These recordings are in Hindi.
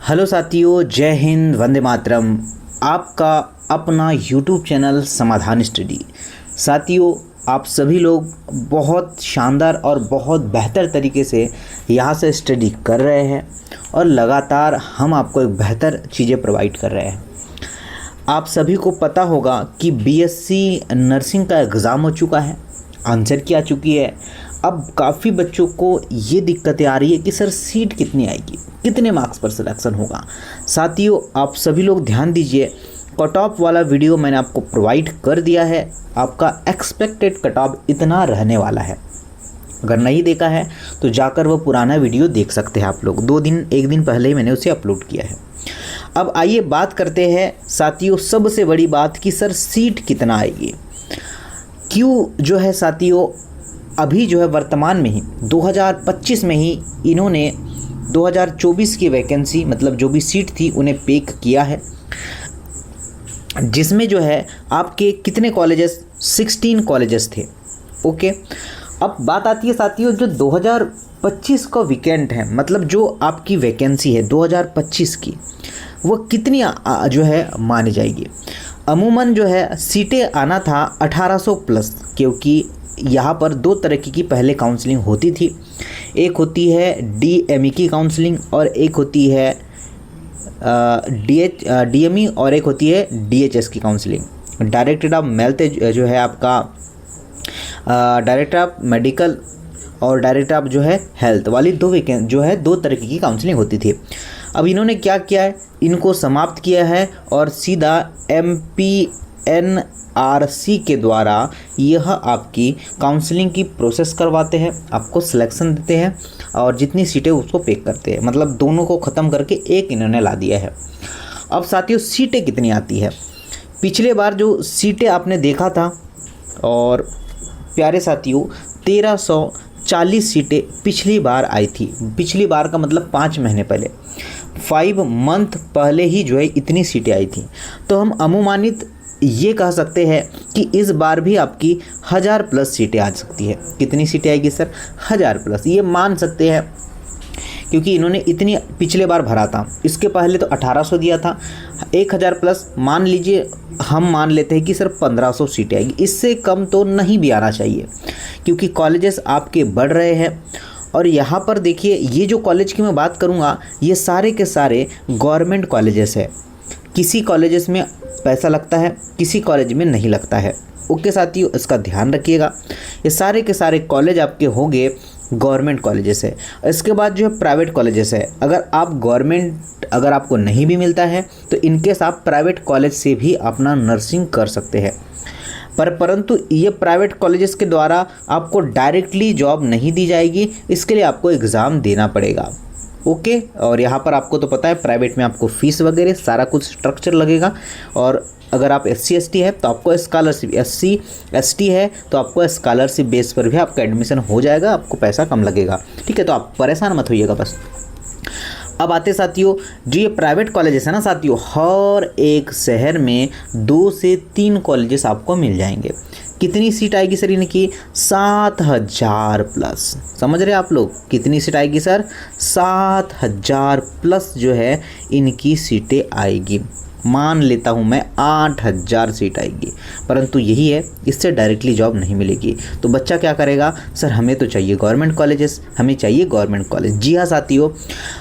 हेलो साथियों, जय हिंद, वंदे मातरम। आपका अपना यूट्यूब चैनल समाधान स्टडी। साथियों, आप सभी लोग बहुत शानदार और बहुत बेहतर तरीके से यहाँ से स्टडी कर रहे हैं और लगातार हम आपको एक बेहतर चीज़ें प्रोवाइड कर रहे हैं। आप सभी को पता होगा कि बीएससी नर्सिंग का एग्ज़ाम हो चुका है, आंसर की आ चुकी है। अब काफ़ी बच्चों को ये दिक्कतें आ रही है कि सर सीट कितनी आएगी, कितने मार्क्स पर सिलेक्शन होगा। साथियों, आप सभी लोग ध्यान दीजिए, कट ऑफ वाला वीडियो मैंने आपको प्रोवाइड कर दिया है। आपका एक्सपेक्टेड कट ऑफ इतना रहने वाला है। अगर नहीं देखा है तो जाकर वो पुराना वीडियो देख सकते हैं आप लोग। एक दिन पहले ही मैंने उसे अपलोड किया है। अब आइए बात करते हैं साथियों, सबसे बड़ी बात कि सर सीट कितना आएगी। क्यों जो है साथियों, अभी जो है वर्तमान में ही 2025 में ही इन्होंने 2024 की वैकेंसी मतलब जो भी सीट थी उन्हें पैक किया है, जिसमें जो है आपके कितने कॉलेजेस, 16 कॉलेजेस थे। ओके, अब बात आती है साथियों, जो 2025 का वीकेंड है, मतलब जो आपकी वैकेंसी है 2025 की, वो कितनी जो है मानी जाएगी। अमूमन जो है सीटें आना था 1800 प्लस, क्योंकि यहाँ पर दो तरह की पहले काउंसलिंग होती थी। एक होती है डीएमई की काउंसलिंग और एक होती है डीएमई और एक होती है डीएचएस की काउंसलिंग। डायरेक्टर ऑफ मेल्थ जो है आपका डायरेक्टर ऑफ मेडिकल और डायरेक्टर ऑफ जो है हेल्थ वाली दो तरह की काउंसलिंग होती थी। अब इन्होंने क्या किया है, इनको समाप्त किया है और सीधा MPNRC के द्वारा यह आपकी काउंसलिंग की प्रोसेस करवाते हैं, आपको सिलेक्शन देते हैं और जितनी सीटें उसको पैक करते हैं। मतलब दोनों को ख़त्म करके एक इन्होंने ला दिया है। अब साथियों, सीटें कितनी आती है। पिछले बार जो सीटें आपने देखा था, और प्यारे साथियों 1340 सीटें पिछली बार आई थी। पिछली बार का मतलब 5 महीने पहले, 5 मंथ पहले ही जो है इतनी सीटें आई थी। तो हम अनुमानित ये कह सकते हैं कि इस बार भी आपकी 1000 प्लस सीटें आ सकती है। कितनी सीटें आएगी सर? 1000 प्लस, ये मान सकते हैं, क्योंकि इन्होंने इतनी पिछले बार भरा था। इसके पहले तो 1800 दिया था, 1000 प्लस मान लीजिए, हम मान लेते हैं कि सर 1500 सीटें आएगी। इससे कम तो नहीं भी आना चाहिए, क्योंकि कॉलेजेस आपके बढ़ रहे हैं। और यहाँ पर देखिए, ये जो कॉलेज की मैं बात करूँगा, ये सारे के सारे गवर्नमेंट कॉलेजेस है। किसी कॉलेजेस में पैसा लगता है, किसी कॉलेज में नहीं लगता है। ओके साथियों, इसका ध्यान रखिएगा। ये सारे के सारे कॉलेज आपके होंगे गवर्नमेंट कॉलेजेस है। इसके बाद जो है प्राइवेट कॉलेजेस है। अगर आपको नहीं भी मिलता है तो इनकेस आप प्राइवेट कॉलेज से भी अपना नर्सिंग कर सकते हैं। परंतु ये प्राइवेट कॉलेजेस के द्वारा आपको डायरेक्टली जॉब नहीं दी जाएगी, इसके लिए आपको एग्ज़ाम देना पड़ेगा। ओके, और यहाँ पर आपको तो पता है प्राइवेट में आपको फ़ीस वगैरह सारा कुछ स्ट्रक्चर लगेगा। और अगर आप SC ST है तो आपको स्कॉलरशिप, SC ST है तो आपको स्कॉलरशिप बेस पर भी आपका एडमिशन हो जाएगा, आपको पैसा कम लगेगा। ठीक है, तो आप परेशान मत होइएगा बस। अब आते साथियों, जो ये प्राइवेट कॉलेजेस है ना साथियों, हर एक शहर में 2 से 3 कॉलेजेस आपको मिल जाएंगे। कितनी सीट आएगी सर इनकी? 7000 प्लस। समझ रहे हैं आप लोग? कितनी सीट आएगी सर? 7000 प्लस जो है इनकी सीटें आएगी। मान लेता हूँ मैं 8000 सीट आएगी, परंतु यही है, इससे डायरेक्टली जॉब नहीं मिलेगी। तो बच्चा क्या करेगा? सर हमें तो चाहिए गवर्नमेंट कॉलेजेस, हमें चाहिए गवर्नमेंट कॉलेज। जी हाँ साथियों,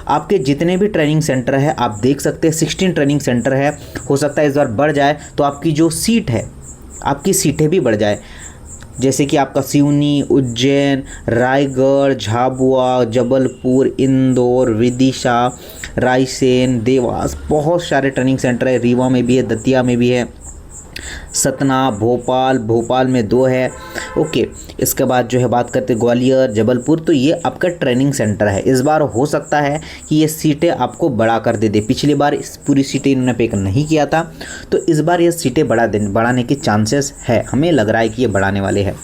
आपके जितने भी ट्रेनिंग सेंटर है आप देख सकते हैं, 16 ट्रेनिंग सेंटर है। हो सकता है इस बार बढ़ जाए तो आपकी जो सीट है, आपकी सीटें भी बढ़ जाए। जैसे कि आपका सिवनी, उज्जैन, रायगढ़, झाबुआ, जबलपुर, इंदौर, विदिशा, रायसेन, देवास, बहुत सारे ट्रेनिंग सेंटर है। रीवा में भी है, दतिया में भी है, सतना, भोपाल में 2 है। ओके, इसके बाद जो है बात करते ग्वालियर, जबलपुर, तो ये आपका ट्रेनिंग सेंटर है। इस बार हो सकता है कि ये सीटें आपको बढ़ा कर दे दे। पिछली बार इस पूरी सीटें इन्होंने पैक नहीं किया था, तो इस बार ये सीटें बढ़ाने के चांसेस है। हमें लग रहा है कि ये बढ़ाने वाले हैं।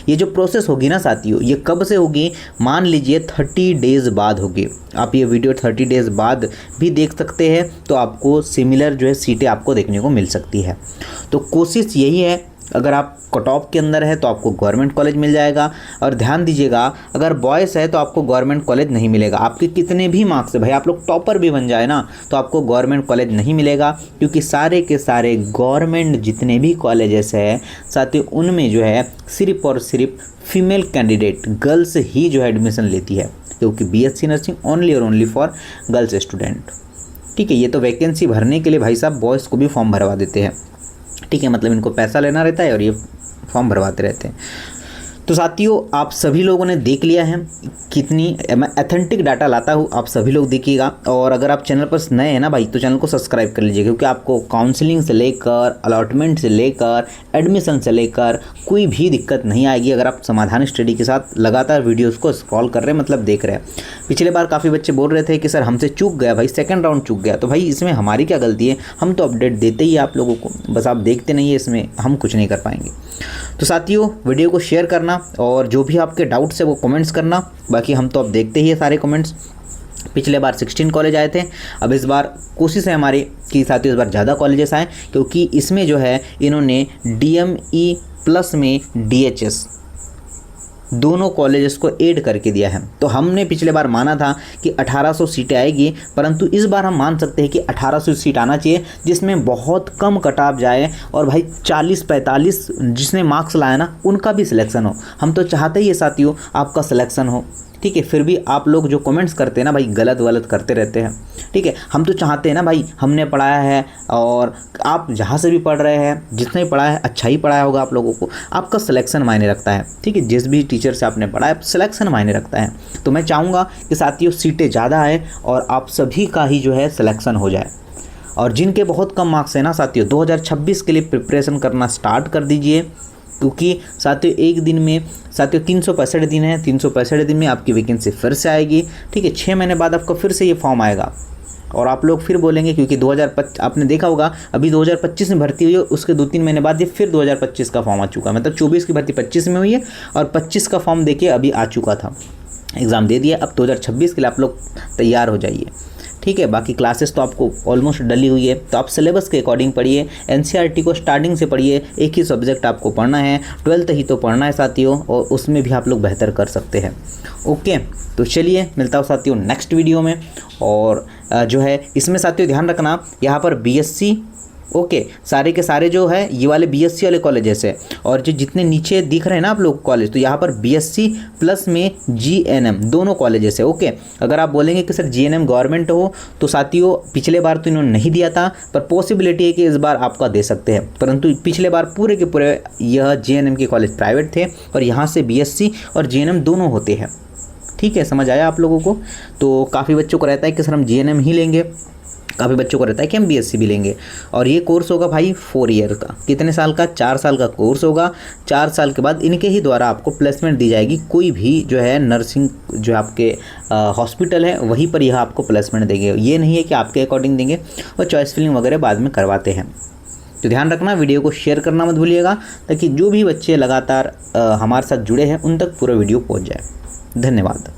ये जो प्रोसेस होगी ना साथियों, ये कब से होगी? मान लीजिए 30 डेज़ बाद होगी। आप ये वीडियो 30 डेज़ बाद भी देख सकते हैं, तो आपको सिमिलर जो है सीटें आपको देखने को मिल सकती है। तो कोशिश यही है अगर आप कट ऑफ के अंदर है तो आपको गवर्नमेंट कॉलेज मिल जाएगा। और ध्यान दीजिएगा, अगर बॉयज़ है तो आपको गवर्नमेंट कॉलेज नहीं मिलेगा। आपके कितने भी मार्क्स है भाई, आप लोग टॉपर भी बन जाए ना, तो आपको गवर्नमेंट कॉलेज नहीं मिलेगा, क्योंकि सारे के सारे गवर्नमेंट जितने भी कॉलेजेस है साथियों, उनमें जो है सिर्फ और सिर्फ फीमेल कैंडिडेट गर्ल्स ही जो है एडमिशन लेती है, क्योंकि बीएससी नर्सिंग ओनली और ओनली फॉर गर्ल्स स्टूडेंट। ठीक है, ये तो वैकेंसी भरने के लिए भाई साहब बॉयज़ को भी फॉर्म भरवा देते हैं। ठीक है, मतलब इनको पैसा लेना रहता है और ये फॉर्म भरवाते रहते हैं। तो साथियों, आप सभी लोगों ने देख लिया है कितनी मैं ऑथेंटिक डाटा लाता हूँ, आप सभी लोग देखिएगा। और अगर आप चैनल पर नए हैं ना भाई, तो चैनल को सब्सक्राइब कर लीजिए, क्योंकि आपको काउंसलिंग से लेकर अलॉटमेंट से लेकर एडमिशन से लेकर कोई भी दिक्कत नहीं आएगी, अगर आप समाधान स्टडी के साथ लगातार वीडियोज़ को स्क्रॉल कर रहे हैं, मतलब देख रहे हैं। पिछले बार काफ़ी बच्चे बोल रहे थे कि सर हमसे चूक गया भाई, सेकंड राउंड चूक गया, तो भाई इसमें हमारी क्या गलती है, हम तो अपडेट देते ही आप लोगों को, बस आप देखते नहीं है, इसमें हम कुछ नहीं कर पाएंगे। तो साथियों, वीडियो को शेयर करना और जो भी आपके डाउट्स है वो कमेंट्स करना। बाकी हम तो अब देखते ही है सारे कमेंट्स। पिछले बार 16 कॉलेज आए थे, अब इस बार कोशिश है हमारी कि साथियों इस बार ज़्यादा कॉलेजेस आए, क्योंकि इसमें जो है इन्होंने DME प्लस में DHS दोनों कॉलेजेस को ऐड करके दिया है। तो हमने पिछले बार माना था कि 1800 सीटें आएगी, परंतु इस बार हम मान सकते हैं कि 1800 सीट आना चाहिए, जिसमें बहुत कम कट ऑफ जाए और भाई 40-45 जिसने मार्क्स लाया ना उनका भी सिलेक्शन हो। हम तो चाहते ही है साथियों आपका सिलेक्शन हो। ठीक है, फिर भी आप लोग जो कमेंट्स करते हैं ना भाई, गलत वलत करते रहते हैं। ठीक है, हम तो चाहते हैं ना भाई, हमने पढ़ाया है और आप जहाँ से भी पढ़ रहे हैं, जिसने भी पढ़ाया है अच्छा ही पढ़ाया होगा आप लोगों को, आपका सिलेक्शन मायने रखता है। ठीक है, जिस भी टीचर से आपने पढ़ा है सिलेक्शन मायने रखता है। तो मैं चाहूँगा कि साथियों सीटें ज़्यादा आए और आप सभी का ही जो है सिलेक्शन हो जाए। और जिनके बहुत कम मार्क्स है ना साथियों, 2026 के लिए प्रिपरेशन करना स्टार्ट कर दीजिए, क्योंकि साथियों एक दिन में साथियों 365 दिन है, 365 दिन में आपकी वैकेंसी फिर से आएगी। ठीक है, 6 महीने बाद आपका फिर से ये फॉर्म आएगा और आप लोग फिर बोलेंगे, क्योंकि 2025 आपने देखा होगा अभी 2025 में भर्ती हुई है, उसके 2-3 महीने बाद ये फिर 2025 का फॉर्म आ चुका है। मतलब 24 की भर्ती 25 में हुई है और 25 का फॉर्म देखिए अभी आ चुका था, एग्ज़ाम दे दिया। अब 2026 के लिए आप लोग तैयार हो जाइए। ठीक है, बाकी क्लासेस तो आपको ऑलमोस्ट डली हुई है, तो आप सिलेबस के अकॉर्डिंग पढ़िए, NCERT को स्टार्टिंग से पढ़िए। एक ही सब्जेक्ट आपको पढ़ना है, 12th ही तो पढ़ना है साथियों, और उसमें भी आप लोग बेहतर कर सकते हैं। ओके, तो चलिए मिलता हूँ साथियों नेक्स्ट वीडियो में। और जो है इसमें साथियों ध्यान रखना, यहाँ पर BSc ओके सारे के सारे जो है ये वाले BSc वाले कॉलेजेस है, और जो जितने नीचे दिख रहे हैं ना आप लोग कॉलेज, तो यहाँ पर BSc प्लस में GNM दोनों कॉलेजेस है। ओके, अगर आप बोलेंगे कि सर GNM गवर्नमेंट हो, तो साथियों पिछले बार तो इन्होंने नहीं दिया था, पर पॉसिबिलिटी है कि इस बार आपका दे सकते हैं। परंतु पिछले बार पूरे के पूरे यह GNM के कॉलेज प्राइवेट थे, और यहाँ से BSc और GNM दोनों होते हैं। ठीक है, समझ आया आप लोगों को? तो काफ़ी बच्चों को रहता है कि सर हम GNM ही लेंगे, काफ़ी बच्चों को रहता है कि हम BSc भी लेंगे। और ये कोर्स होगा भाई 4 ईयर का। कितने साल का? 4 साल का कोर्स होगा। 4 साल के बाद इनके ही द्वारा आपको प्लेसमेंट दी जाएगी। कोई भी जो है नर्सिंग जो आपके हॉस्पिटल है वहीं पर यह आपको प्लेसमेंट देंगे। ये नहीं है कि आपके अकॉर्डिंग देंगे, और चॉइस फिलिंग वगैरह बाद में करवाते हैं। तो ध्यान रखना, वीडियो को शेयर करना मत भूलिएगा, ताकि जो भी बच्चे लगातार हमारे साथ जुड़े हैं उन तक पूरा वीडियो पहुँच जाए। धन्यवाद।